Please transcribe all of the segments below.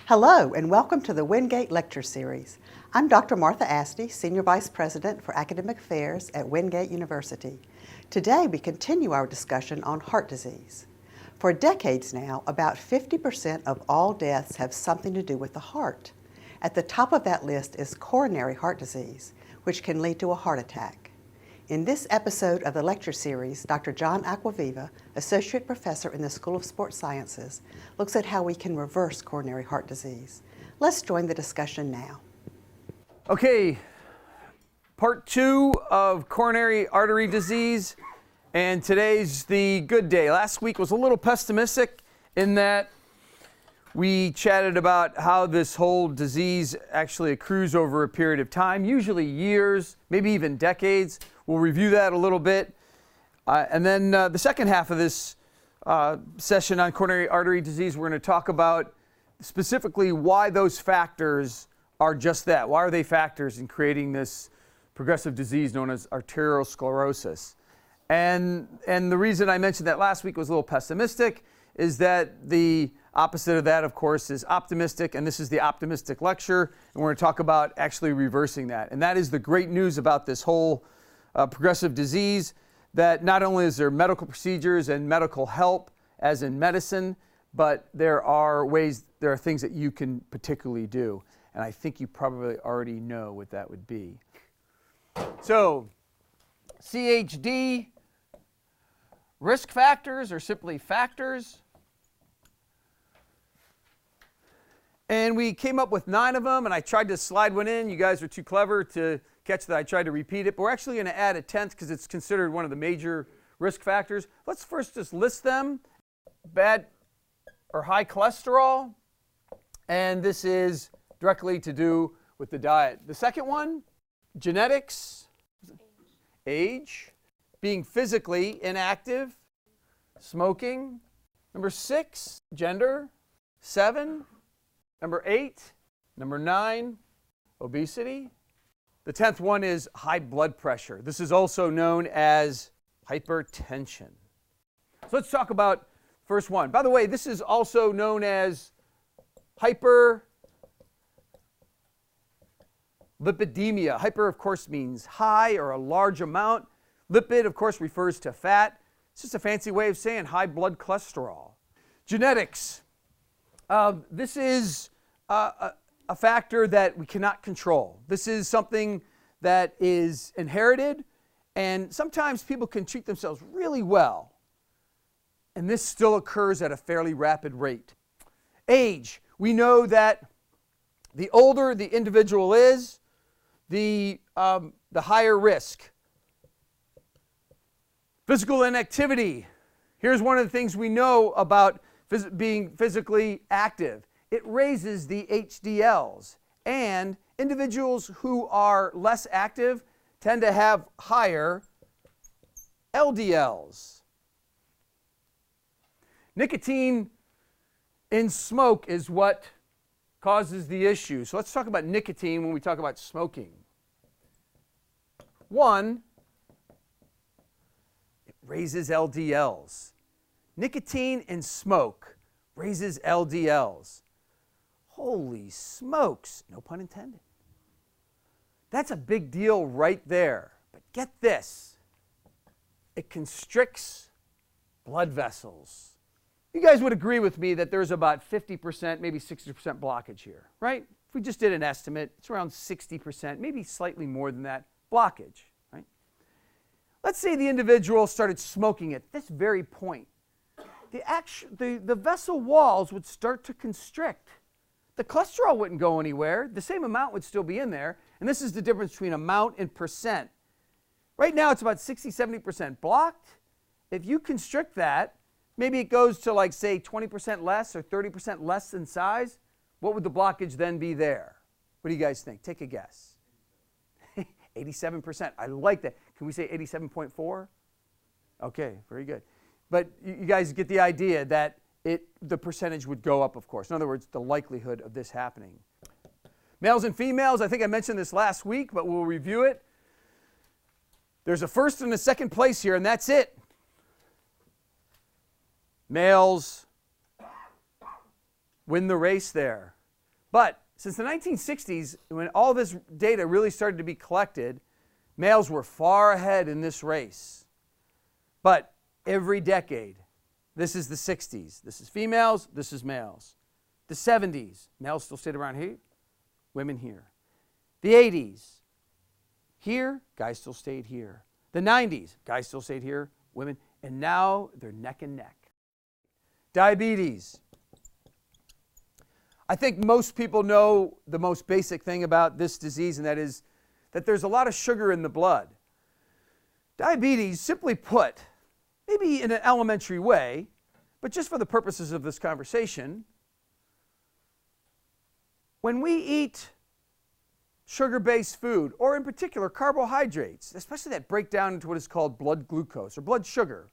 Hello and welcome to the Wingate Lecture Series. I'm Dr. Martha Asti, Senior Vice President for Academic Affairs at Wingate University. Today we continue our discussion on heart disease. For decades now, about 50% of all deaths have something to do with the heart. At the top of that list is coronary heart disease, which can lead to a heart attack. In this episode of the lecture series, Dr. John Acquaviva, Associate Professor in the School of Sports Sciences, looks at how we can reverse coronary heart disease. Let's join the discussion now. Okay, part 2 of coronary artery disease, and today's the good day. Last week was a little pessimistic in that we chatted about how this whole disease actually accrues over a period of time, usually years, maybe even decades. We'll review that a little bit. And then the second half of this session on coronary artery disease, we're going to talk about specifically why those factors are just that. Why are they factors in creating this progressive disease known as arterial sclerosis? And the reason I mentioned that last week was a little pessimistic is that the opposite of that, of course, is optimistic, and this is the optimistic lecture, and we're going to talk about actually reversing that. And that is the great news about this whole progressive disease, that not only is there medical procedures and medical help, as in medicine, but there are things that you can particularly do. And I think you probably already know what that would be. So, CHD, risk factors or simply factors. And we came up with 9 of them, and I tried to slide one in. You guys are too clever to catch that I tried to repeat it, but we're actually going to add a 10th because it's considered one of the major risk factors. Let's first just list them. Bad or high cholesterol, and this is directly to do with the diet. The second one, genetics, age, being physically inactive, smoking. Number 6, gender. 7, number 8, number 9, obesity. The 10th one is high blood pressure. This is also known as hypertension. So let's talk about first one. By the way, this is also known as hyperlipidemia. Hyper, of course, means high or a large amount. Lipid, of course, refers to fat. It's just a fancy way of saying high blood cholesterol. Genetics. This is a factor that we cannot control. This is something that is inherited, and sometimes people can treat themselves really well, and this still occurs at a fairly rapid rate. Age. We know that the older the individual is, the higher risk. Physical inactivity. Here's one of the things we know about being physically active. It raises the HDLs, and individuals who are less active tend to have higher LDLs. Nicotine in smoke is what causes the issue. So let's talk about nicotine when we talk about smoking. 1, it raises LDLs. Nicotine in smoke raises LDLs. Holy smokes, no pun intended. That's a big deal right there. But get this, it constricts blood vessels. You guys would agree with me that there's about 50%, maybe 60% blockage here, right? If we just did an estimate, it's around 60%, maybe slightly more than that blockage, right? Let's say the individual started smoking at this very point. The vessel walls would start to constrict. The cholesterol wouldn't go anywhere. The same amount would still be in there. And this is the difference between amount and percent. Right now it's about 60, 70% blocked. If you constrict that, maybe it goes to like say 20% less or 30% less in size. What would the blockage then be there? What do you guys think? Take a guess. 87%. I like that. Can we say 87.4? Okay, very good. But you guys get the idea that the percentage would go up, of course. In other words, the likelihood of this happening. Males and females, I think I mentioned this last week, but we'll review it. There's a first and a second place here, and that's it. Males win the race there. But since the 1960s, when all this data really started to be collected, males were far ahead in this race. But every decade, this is the 60s, this is females, this is males. The 70s, males still stayed around here, women here. The 80s, here, guys still stayed here. The 90s, guys still stayed here, women, and now they're neck and neck. Diabetes. I think most people know the most basic thing about this disease, and that is that there's a lot of sugar in the blood. Diabetes, simply put, maybe in an elementary way, but just for the purposes of this conversation, when we eat sugar-based food, or in particular carbohydrates, especially that break down into what is called blood glucose or blood sugar,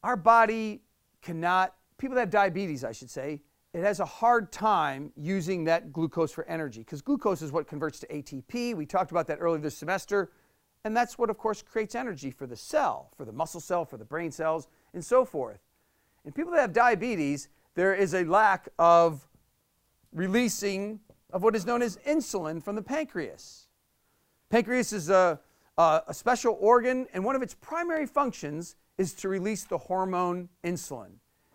our body cannot, people that have diabetes, I should say, it has a hard time using that glucose for energy, because glucose is what converts to ATP. We talked about that earlier this semester, and that's what, of course, creates energy for the cell, for the muscle cell, for the brain cells, and so forth. In people that have diabetes, there is a lack of releasing of what is known as insulin from the pancreas. Pancreas is a special organ, and one of its primary functions is to release the hormone insulin.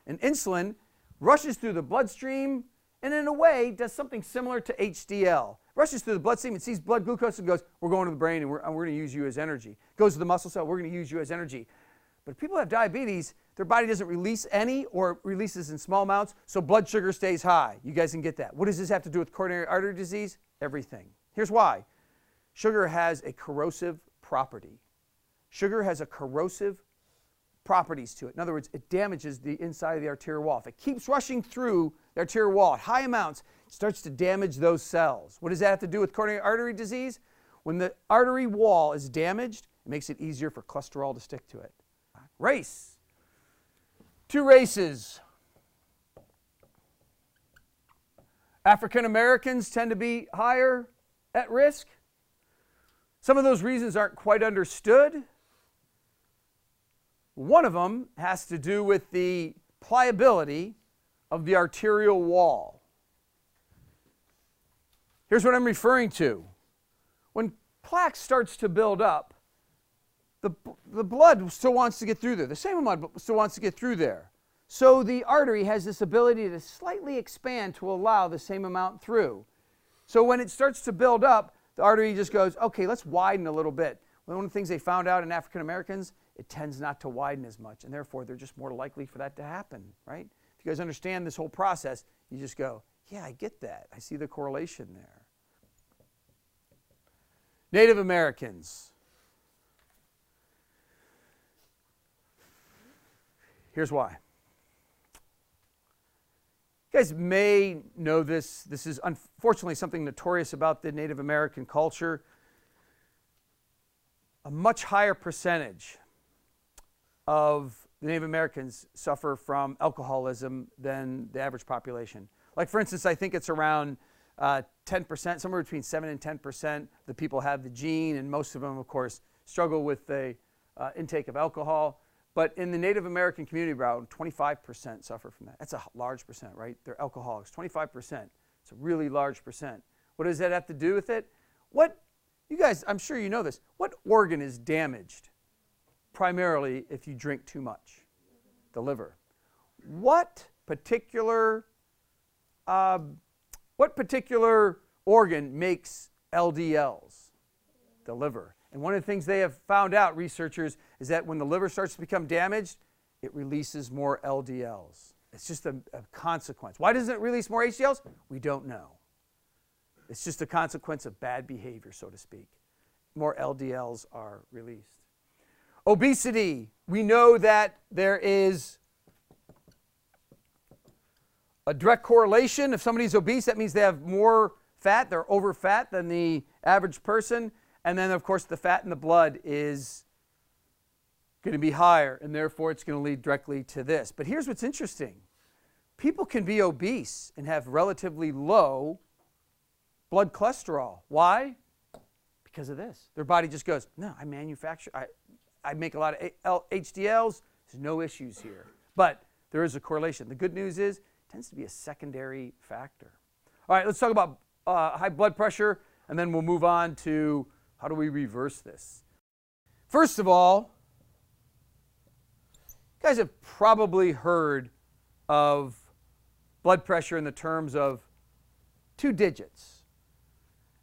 And insulin rushes through the bloodstream and in a way does something similar to HDL. Rushes through the bloodstream and sees blood glucose and goes, we're going to the brain and we're going to use you as energy. Goes to the muscle cell, we're going to use you as energy. But if people have diabetes, their body doesn't release any or releases in small amounts, so blood sugar stays high. You guys can get that. What does this have to do with coronary artery disease? Everything. Here's why. Sugar has a corrosive property. Sugar has a corrosive properties to it. In other words, it damages the inside of the arterial wall. If it keeps rushing through the arterial wall at high amounts, it starts to damage those cells. What does that have to do with coronary artery disease? When the artery wall is damaged, it makes it easier for cholesterol to stick to it. Race. 2 races. African Americans tend to be higher at risk. Some of those reasons aren't quite understood. One of them has to do with the pliability of the arterial wall. Here's what I'm referring to. When plaque starts to build up, the blood still wants to get through there. The same amount still wants to get through there. So the artery has this ability to slightly expand to allow the same amount through. So when it starts to build up, the artery just goes, okay, let's widen a little bit. One of the things they found out in African Americans, it tends not to widen as much, and therefore they're just more likely for that to happen, right? If you guys understand this whole process, you just go, yeah, I get that. I see the correlation there. Native Americans. Here's why. You guys may know this. This is unfortunately something notorious about the Native American culture. A much higher percentage of the Native Americans suffer from alcoholism than the average population. Like, for instance, I think it's around 10%, somewhere between 7 and 10% the people have the gene, and most of them, of course, struggle with the intake of alcohol. But in the Native American community, around 25% suffer from that. That's a large percent, right? They're alcoholics, 25%. It's a really large percent. What does that have to do with it? You guys, I'm sure you know this. What organ is damaged primarily if you drink too much? The liver. What particular organ makes LDLs? The liver. And one of the things they have found out, researchers, is that when the liver starts to become damaged, it releases more LDLs. It's just a consequence. Why doesn't it release more HDLs? We don't know. It's just a consequence of bad behavior, so to speak. More LDLs are released. Obesity. We know that there is a direct correlation. If somebody's obese, that means they have more fat. They're over fat than the average person. And then, of course, the fat in the blood is going to be higher, and therefore it's going to lead directly to this. But here's what's interesting. People can be obese and have relatively low blood cholesterol. Why? Because of this. Their body just goes, no, I make a lot of HDLs. There's no issues here. But there is a correlation. The good news is tends to be a secondary factor. All right, let's talk about high blood pressure, and then we'll move on to how do we reverse this. First of all, you guys have probably heard of blood pressure in the terms of 2 digits.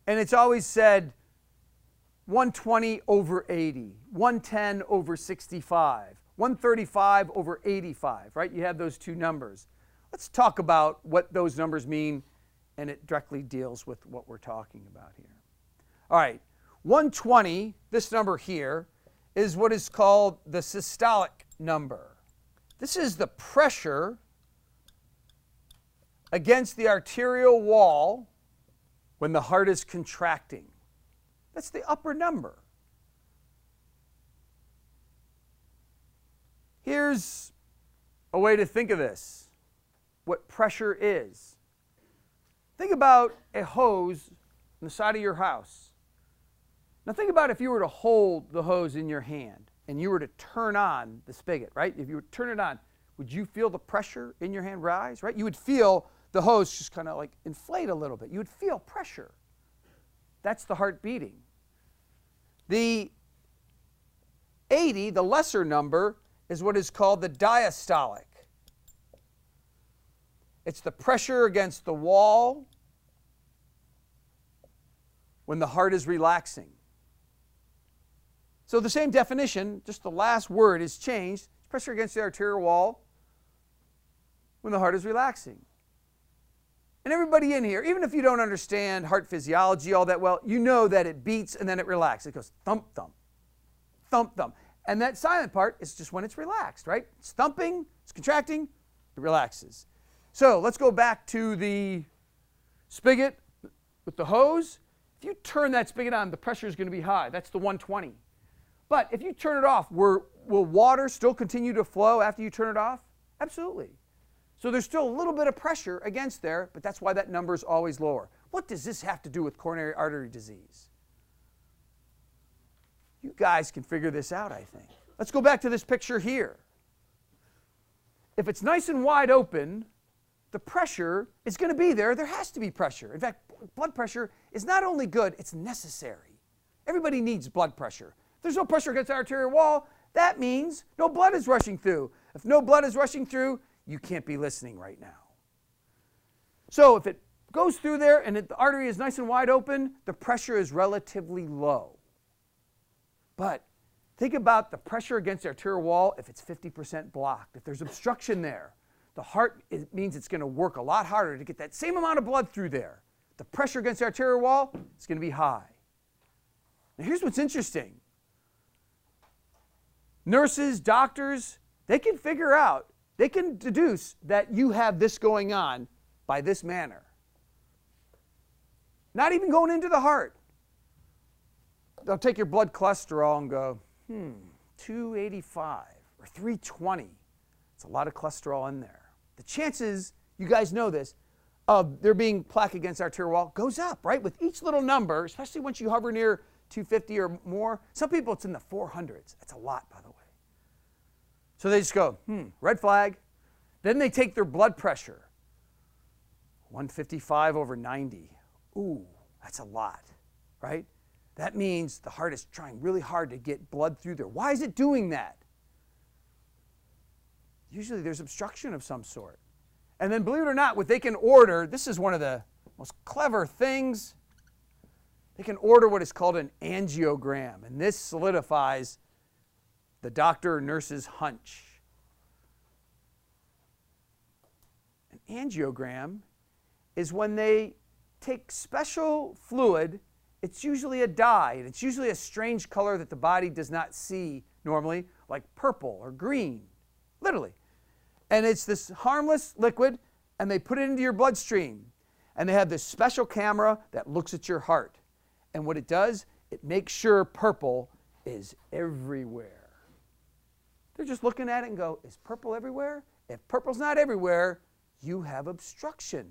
And it's always said 120 over 80, 110 over 65, 135 over 85, right? You have those 2 numbers. Let's talk about what those numbers mean, and it directly deals with what we're talking about here. All right, 120, this number here, is what is called the systolic number. This is the pressure against the arterial wall when the heart is contracting. That's the upper number. Here's a way to think of this, what pressure is. Think about a hose on the side of your house. Now think about if you were to hold the hose in your hand and you were to turn on the spigot, right? If you were to turn it on, would you feel the pressure in your hand rise, right? You would feel the hose just kind of like inflate a little bit. You would feel pressure. That's the heart beating. The 80, the lesser number, is what is called the diastolic. It's the pressure against the wall when the heart is relaxing. So the same definition, just the last word is changed. Pressure against the arterial wall when the heart is relaxing. And everybody in here, even if you don't understand heart physiology all that well, you know that it beats and then it relaxes. It goes thump, thump, thump, thump. And that silent part is just when it's relaxed, right? It's thumping, it's contracting, it relaxes. So let's go back to the spigot with the hose. If you turn that spigot on, the pressure is going to be high. That's the 120. But if you turn it off, will water still continue to flow after you turn it off? Absolutely. So there's still a little bit of pressure against there, but that's why that number is always lower. What does this have to do with coronary artery disease? You guys can figure this out, I think. Let's go back to this picture here. If it's nice and wide open, the pressure is going to be there. There has to be pressure. In fact, blood pressure is not only good, it's necessary. Everybody needs blood pressure. If there's no pressure against the arterial wall, that means no blood is rushing through. If no blood is rushing through, you can't be listening right now. So if it goes through there and the artery is nice and wide open, the pressure is relatively low. But think about the pressure against the arterial wall if it's 50% blocked. If there's obstruction there, the heart, it means it's going to work a lot harder to get that same amount of blood through there. The pressure against the arterial wall is going to be high. Now here's what's interesting. Nurses, doctors, they can figure out, they can deduce that you have this going on by this manner. Not even going into the heart. They'll take your blood cholesterol and go, 285 or 320. It's a lot of cholesterol in there. The chances, you guys know this, of there being plaque against the arterial wall goes up, right? With each little number, especially once you hover near 250 or more. Some people, it's in the 400s. That's a lot, by the way. So they just go, red flag. Then they take their blood pressure. 155 over 90. Ooh, that's a lot, right? That means the heart is trying really hard to get blood through there. Why is it doing that? Usually there's obstruction of some sort. And then believe it or not, what they can order, this is one of the most clever things, they can order what is called an angiogram. And this solidifies the doctor or nurse's hunch. An angiogram is when they take special fluid. It's usually a dye, and it's usually a strange color that the body does not see normally, like purple or green, literally. And it's this harmless liquid, and they put it into your bloodstream. And they have this special camera that looks at your heart. And what it does, it makes sure purple is everywhere. They're just looking at it and go, is purple everywhere? If purple's not everywhere, you have obstruction.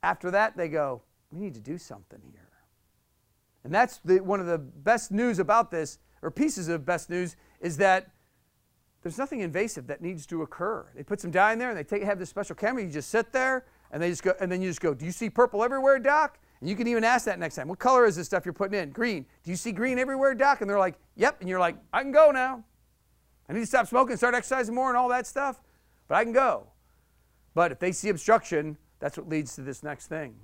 After that, they go, we need to do something here. And that's one of the best news about this, or pieces of best news, is that there's nothing invasive that needs to occur. They put some dye in there, and they have this special camera. You just sit there, and they just go, and then you just go, do you see purple everywhere, doc? And you can even ask that next time. What color is this stuff you're putting in? Green. Do you see green everywhere, doc? And they're like, yep. And you're like, I can go now. I need to stop smoking, start exercising more and all that stuff, but I can go. But if they see obstruction, that's what leads to this next thing.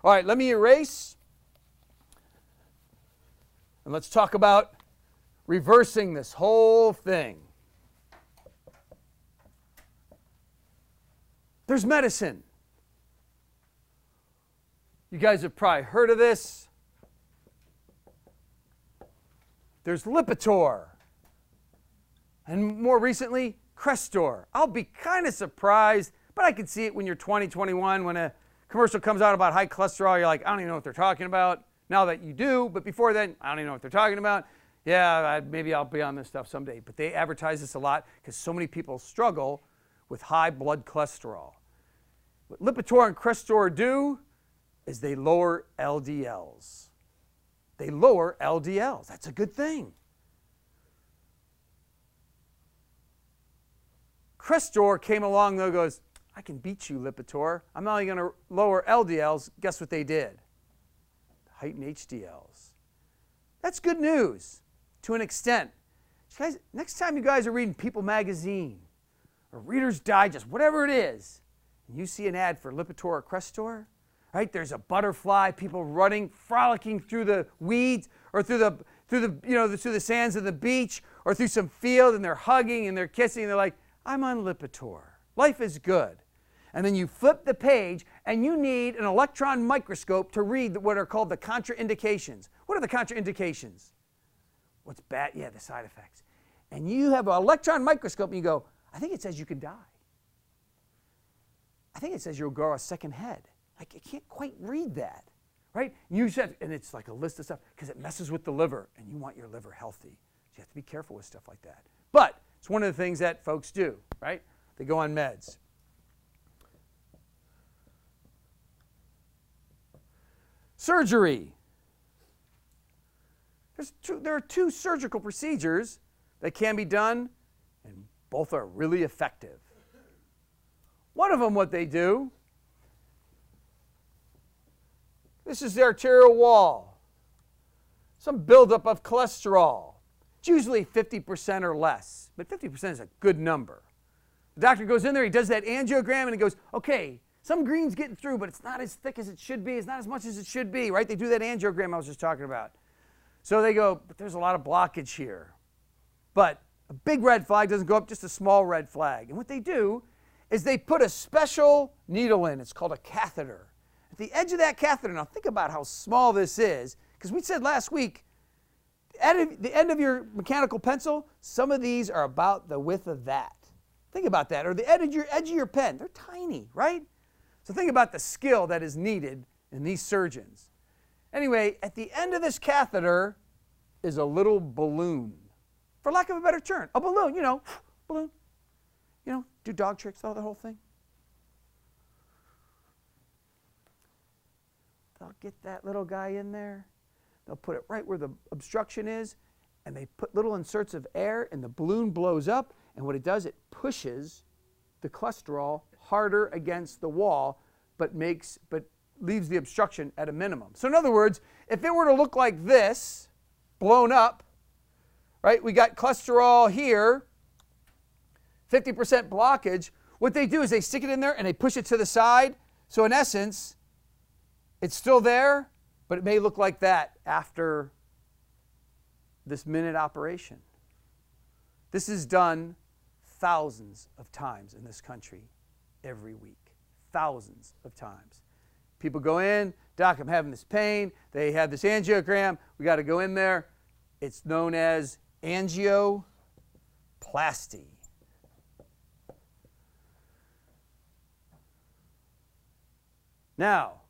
All right, let me erase. And let's talk about reversing this whole thing. There's medicine. You guys have probably heard of this. There's Lipitor. And more recently, Crestor. I'll be kind of surprised, but I can see it when you're 20, 21, when a commercial comes out about high cholesterol, you're like, I don't even know what they're talking about. Now that you do, but before then, I don't even know what they're talking about. Yeah, maybe I'll be on this stuff someday. But they advertise this a lot because so many people struggle with high blood cholesterol. What Lipitor and Crestor do is they lower LDLs. They lower LDLs. That's a good thing. Crestor came along, though, goes, I can beat you, Lipitor. I'm not only going to lower LDLs. Guess what they did? Heighten HDLs. That's good news to an extent. Guys, next time you guys are reading People magazine or Reader's Digest, whatever it is, and you see an ad for Lipitor or Crestor, right? There's a butterfly, people running, frolicking through the weeds or through the sands of the beach or through some field, and they're hugging and they're kissing, and they're like, I'm on Lipitor. Life is good. And then you flip the page, and you need an electron microscope to read what are called the contraindications. What are the contraindications? What's bad? Yeah, the side effects. And you have an electron microscope, and you go, I think it says you can die. I think it says you'll grow a second head. I can't quite read that, right? You said, and it's like a list of stuff, because it messes with the liver, and you want your liver healthy. So you have to be careful with stuff like that. But it's one of the things that folks do, right? They go on meds. Surgery. There are two surgical procedures that can be done, and both are really effective. One of them, what they do, this is the arterial wall. Some buildup of cholesterol. It's usually 50% or less, but 50% is a good number. The doctor goes in there, he does that angiogram, and he goes, okay, some green's getting through, but it's not as thick as it should be. It's not as much as it should be, right? They do that angiogram I was just talking about. So they go, but there's a lot of blockage here. But a big red flag doesn't go up, just a small red flag. And what they do is they put a special needle in. It's called a catheter. At the edge of that catheter, now think about how small this is, because we said last week, at the end of your mechanical pencil, some of these are about the width of that. Think about that. Or the edge of your pen. They're tiny, right? So think about the skill that is needed in these surgeons. Anyway, at the end of this catheter is a little balloon. For lack of a better term, a balloon, balloon. Do dog tricks, the whole thing. They'll get that little guy in there. They'll put it right where the obstruction is, and they put little inserts of air, and the balloon blows up, and what it does, it pushes the cholesterol harder against the wall, but leaves the obstruction at a minimum. So in other words, if it were to look like this, blown up, right, we got cholesterol here, 50% blockage, what they do is they stick it in there and they push it to the side. So in essence, it's still there, but it may look like that after this minute operation. This is done thousands of times in this country every week. Thousands of times. People go in, doc, I'm having this pain. They have this angiogram. We got to go in there. It's known as angioplasty. Now,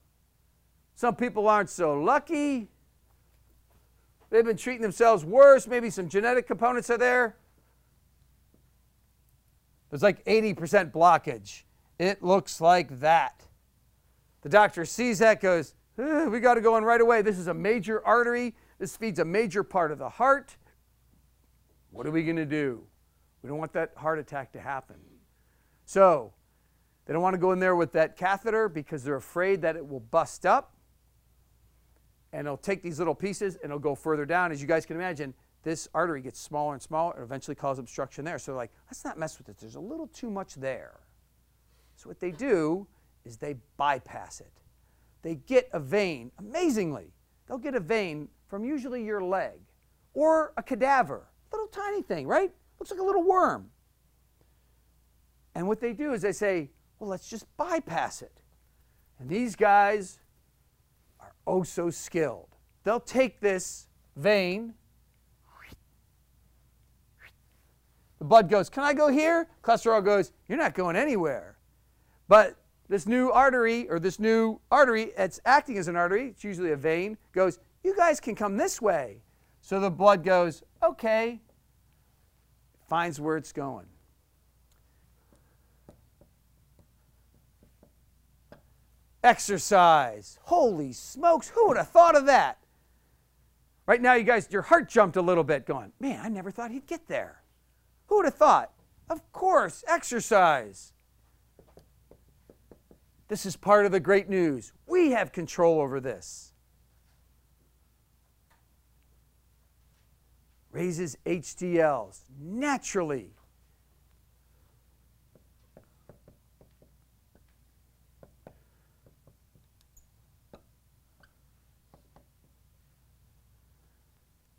some people aren't so lucky. They've been treating themselves worse. Maybe some genetic components are there. There's like 80% blockage. It looks like that. The doctor sees that, goes, we got to go in right away. This is a major artery. This feeds a major part of the heart. What are we going to do? We don't want that heart attack to happen. So they don't want to go in there with that catheter because they're afraid that it will bust up and it'll take these little pieces and it'll go further down. As you guys can imagine, this artery gets smaller and smaller and eventually cause obstruction there. So they're like, let's not mess with it. There's a little too much there. So what they do is they bypass it. They get a vein, amazingly, they'll get a vein from usually your leg or a cadaver, little tiny thing, right? Looks like a little worm. And what they do is they say, well, let's just bypass it. And these guys are oh so skilled. They'll take this vein. The blood goes, can I go here? Cholesterol goes, you're not going anywhere. But this new artery that's acting as an artery, it's usually a vein, goes, you guys can come this way. So the blood goes, okay, finds where it's going. Exercise. Holy smokes, who would have thought of that? Right now, you guys, your heart jumped a little bit going, man, I never thought he'd get there. Who would have thought? Of course, exercise. This is part of the great news. We have control over this. Raises HDLs naturally.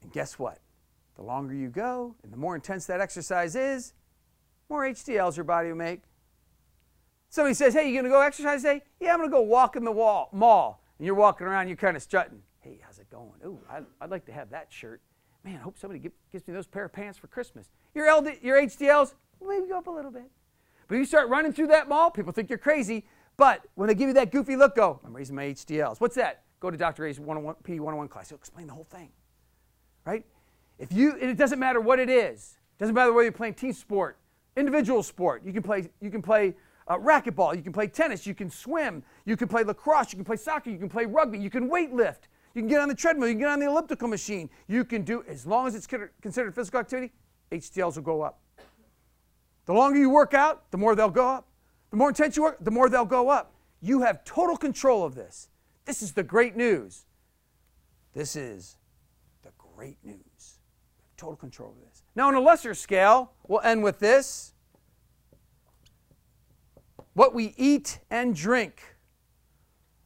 And guess what? The longer you go and the more intense that exercise is, more HDLs your body will make. Somebody says, hey, you going to go exercise today? Yeah, I'm going to go walk in the mall. And you're walking around, you're kind of strutting. Hey, how's it going? Ooh, I'd like to have that shirt. Man, I hope somebody gives me those pair of pants for Christmas. Your HDLs, maybe go up a little bit. But you start running through that mall, people think you're crazy. But when they give you that goofy look, go, I'm raising my HDLs. What's that? Go to Dr. A's P101 class. He'll explain the whole thing. Right? And it doesn't matter what it is. It doesn't matter whether you're playing team sport, individual sport. You can play racquetball. You can play tennis. You can swim. You can play lacrosse. You can play soccer. You can play rugby. You can weight lift. You can get on the treadmill. You can get on the elliptical machine. You can do, as long as it's considered physical activity, HDLs will go up. The longer you work out, the more they'll go up. The more intense you work, the more they'll go up. You have total control of this. This is the great news. This is the great news. Total control of this. Now, on a lesser scale, we'll end with this. What we eat and drink.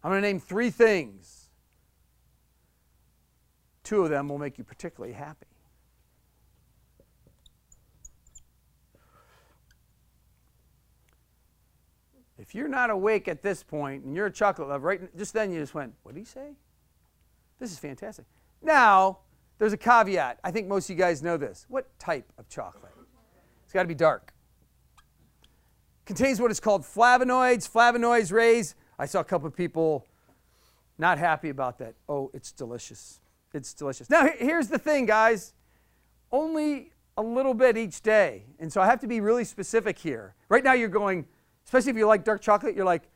I'm going to name 3 things. 2 of them will make you particularly happy. If you're not awake at this point and you're a chocolate lover, right just then you just went, what did he say? This is fantastic. Now, there's a caveat. I think most of you guys know this. What type of chocolate? It's got to be dark. Contains what is called flavonoids. Flavonoids raise. I saw a couple of people not happy about that. Oh, it's delicious. It's delicious. Now, here's the thing, guys. Only a little bit each day. And so I have to be really specific here. Right now you're going, especially if you like dark chocolate, you're like,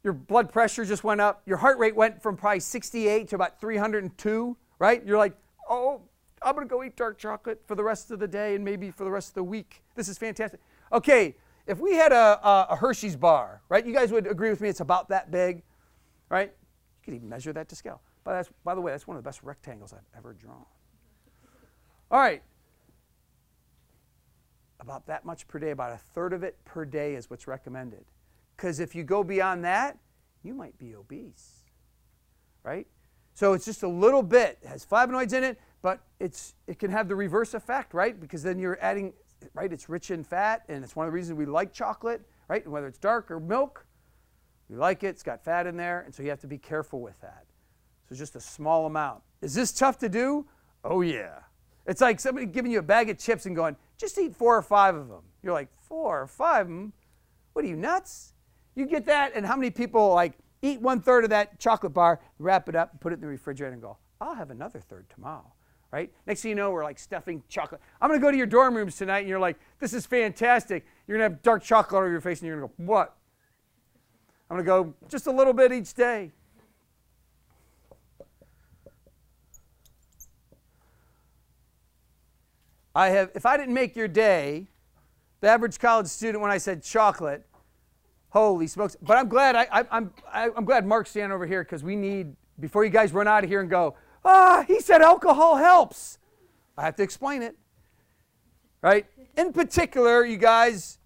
your blood pressure just went up. Your heart rate went from probably 68 to about 302, right? You're like, oh, I'm going to go eat dark chocolate for the rest of the day and maybe for the rest of the week. This is fantastic. Okay, if we had a Hershey's bar, right? You guys would agree with me it's about that big, right? You could even measure that to scale. But by the way, that's one of the best rectangles I've ever drawn. All right. About that much per day, about 1/3 of it per day is what's recommended. Because if you go beyond that, you might be obese, right? So it's just a little bit. It has flavonoids in it, but it can have the reverse effect, right? Because then you're adding, right, it's rich in fat, and it's one of the reasons we like chocolate, right? And whether it's dark or milk, we like it. It's got fat in there, and so you have to be careful with that. So just a small amount. Is this tough to do? Oh, yeah. It's like somebody giving you a bag of chips and going, just eat 4 or 5 of them. You're like, 4 or 5 of them? What are you, nuts? You get that, and how many people like eat 1/3 of that chocolate bar, wrap it up, and put it in the refrigerator and go, I'll have another 1/3 tomorrow, right? Next thing you know, we're like stuffing chocolate. I'm going to go to your dorm rooms tonight, and you're like, this is fantastic. You're going to have dark chocolate over your face, and you're going to go, what? I'm going to go just a little bit each day. If I didn't make your day, the average college student, when I said chocolate, holy smokes. But I'm glad I'm glad Mark's standing over here, because we need, before you guys run out of here and go, he said alcohol helps. I have to explain it. Right? In particular, you guys,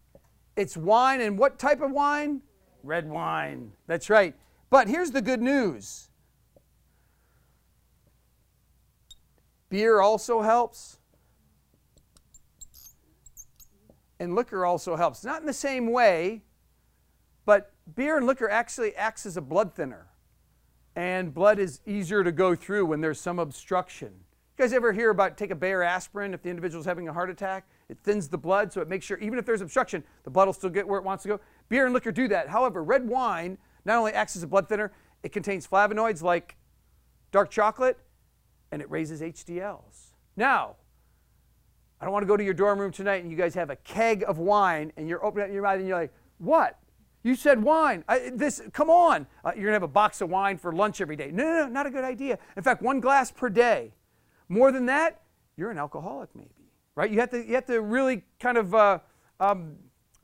it's wine. And what type of wine? Red wine. That's right. But here's the good news. Beer also helps. And liquor also helps. Not in the same way, but beer and liquor actually acts as a blood thinner. And blood is easier to go through when there's some obstruction. You guys ever hear about take a Bayer aspirin if the individual's having a heart attack? It thins the blood, so it makes sure even if there's obstruction, the blood will still get where it wants to go. Beer and liquor do that. However, red wine not only acts as a blood thinner, it contains flavonoids like dark chocolate, and it raises HDLs. Now, I don't want to go to your dorm room tonight and you guys have a keg of wine and you're opening up your mouth and you're like, what? You said wine. Come on. You're going to have a box of wine for lunch every day. No, not a good idea. In fact, 1 glass per day. More than that, you're an alcoholic maybe, right? You have to really kind of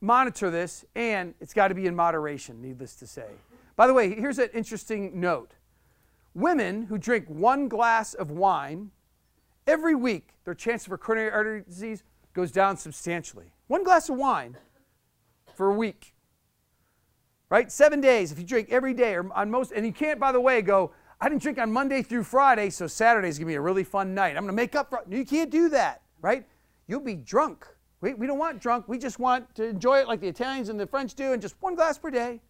monitor this, and it's got to be in moderation, needless to say. By the way, here's an interesting note. Women who drink 1 glass of wine every week, their chance for coronary artery disease goes down substantially. 1 glass of wine for a week, right? 7 days, if you drink every day, or on most, and you can't, by the way, go, I didn't drink on Monday through Friday, so Saturday's going to be a really fun night. I'm going to make up for it. You can't do that, right? You'll be drunk. We don't want drunk. We just want to enjoy it like the Italians and the French do, and just 1 glass per day.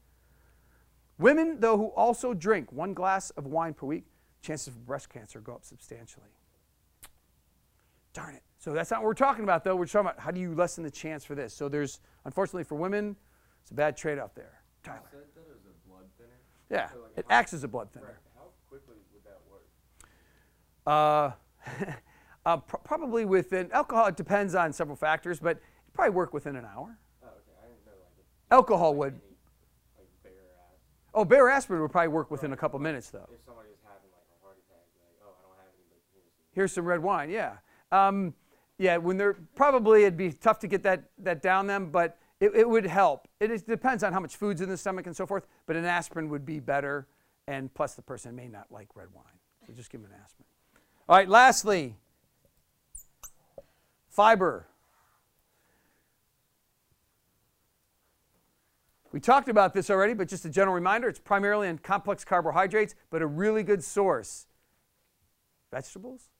Women, though, who also drink 1 glass of wine per week, chances of breast cancer go up substantially. Darn it. So that's not what we're talking about, though. We're talking about how do you lessen the chance for this. So there's, unfortunately for women, it's a bad trade-off there. Tyler. You said that it was a blood thinner? Yeah, So, like, it acts as a blood thinner. Right. How quickly would that work? Probably within, alcohol, it depends on several factors, but it'd probably work within an hour. Oh, okay. I didn't know Alcohol would. Like Bayer aspirin. Oh, Bayer aspirin would probably work within a couple minutes, though. If somebody was having like a heart attack, like, oh, I don't have any, but Here's some red wine, yeah. Yeah, when they're, probably it'd be tough to get that down them, but it would help. It depends on how much food's in the stomach and so forth, but an aspirin would be better, and plus the person may not like red wine. So just give them an aspirin. All right, lastly, fiber. We talked about this already, but just a general reminder, it's primarily in complex carbohydrates, but a really good source. Vegetables,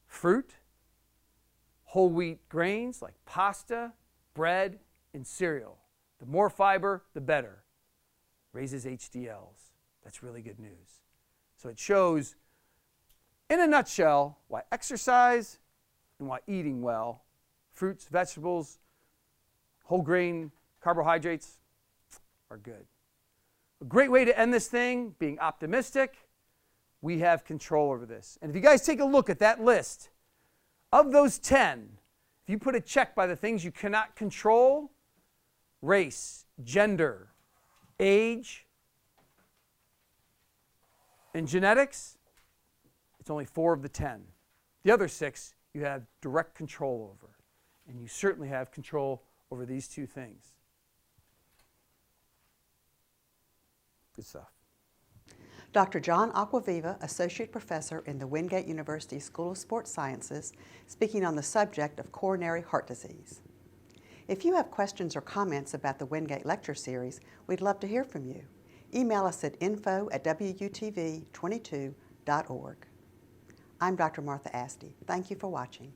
fruit, whole wheat grains like pasta, bread, and cereal. The more fiber, the better. Raises HDLs. That's really good news. So it shows, in a nutshell, why exercise and why eating well, fruits, vegetables, whole grain carbohydrates are good. A great way to end this thing, being optimistic, we have control over this. And if you guys take a look at that list, of those 10, if you put a check by the things you cannot control, race, gender, age, and genetics, it's only 4 of the 10. The other 6 you have direct control over. And you certainly have control over these 2 things. Good stuff. Dr. John Acquaviva, Associate Professor in the Wingate University School of Sports Sciences, speaking on the subject of coronary heart disease. If you have questions or comments about the Wingate Lecture Series, we'd love to hear from you. Email us at info@wutv22.org. I'm Dr. Martha Asti. Thank you for watching.